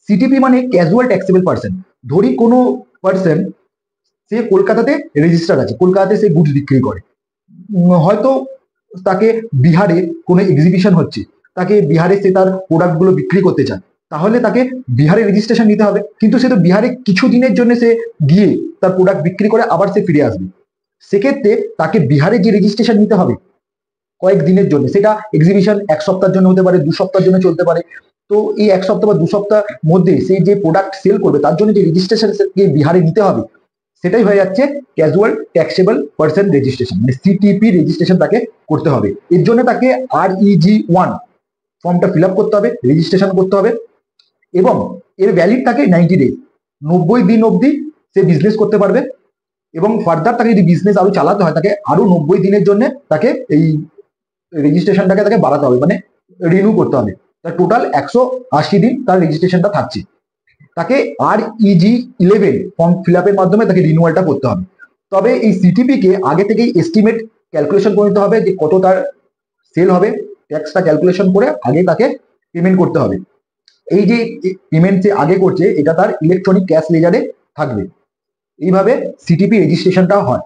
CTP মানে casual taxable person. ধরি কোনো পার্সন সে কলকাতাতে রেজিস্টার আছে, কলকাতাতে সে গুডস বিক্রি করে, হয়তো তাকে বিহারে কোনো এক্সিবিশন হচ্ছে, তাকে বিহারে সে তার প্রোডাক্টগুলো বিক্রি করতে চায়, তাহলে তাকে বিহারে রেজিস্ট্রেশন নিতে হবে। কিন্তু সে তো বিহারে কিছু দিনের জন্য সে গিয়ে তার প্রোডাক্ট বিক্রি করে আবার সে ফিরে আসবে, সেক্ষেত্রে তাকে বিহারে যে রেজিস্ট্রেশন নিতে হবে কয়েক দিনের জন্য, সেটা এক্সিবিশন 1 সপ্তাহের জন্য হতে পারে, 2 সপ্তাহের জন্য চলতে পারে। তো এই 1 সপ্তাহ বা 2 সপ্তাহ মধ্যে সে যে প্রোডাক্ট সেল করবে তার জন্য যে রেজিস্ট্রেশন বিহারে নিতে হবে, সেটাই হয়ে যাচ্ছে ক্যাজুয়াল ট্যাক্সেবল পার্সন রেজিস্ট্রেশন, মানে সিটিপি রেজিস্ট্রেশন তাকে করতে হবে। এর জন্য তাকে REG1 ফর্মটা ফিল আপ করতে হবে, রেজিস্ট্রেশন করতে হবে, এবং এর ভ্যালিড থাকে 90 ডেজ, 90 দিন অবধি সে বিজনেস করতে পারবে। এবং ফার্দার তাকে যদি বিজনেস আরো চালাতে হয়, তাকে আরো 90 দিনের জন্য তাকে এই রেজিস্ট্রেশনটাকে তাকে বাড়াতে হবে, মানে রিনিউ করতে হবে। তার টোটাল 180 দিন তার রেজিস্ট্রেশনটা থাকছে, তাকে REG11 ফর্ম ফিল আপের মাধ্যমে তাকে রিনিউয়ালটা করতে হবে। তবে এই সিটিপি কে আগে থেকেই এস্টিমেট ক্যালকুলেশন করে নিতে হবে যে কত তার সেল হবে, ট্যাক্সটা ক্যালকুলেশন করে আগে তাকে পেমেন্ট করতে হবে। এই যে পেমেন্ট যে আগে করছে এটা তার ইলেকট্রনিক ক্যাশ লেজারে থাকবে। এইভাবে সিটিপি রেজিস্ট্রেশনটা হয়।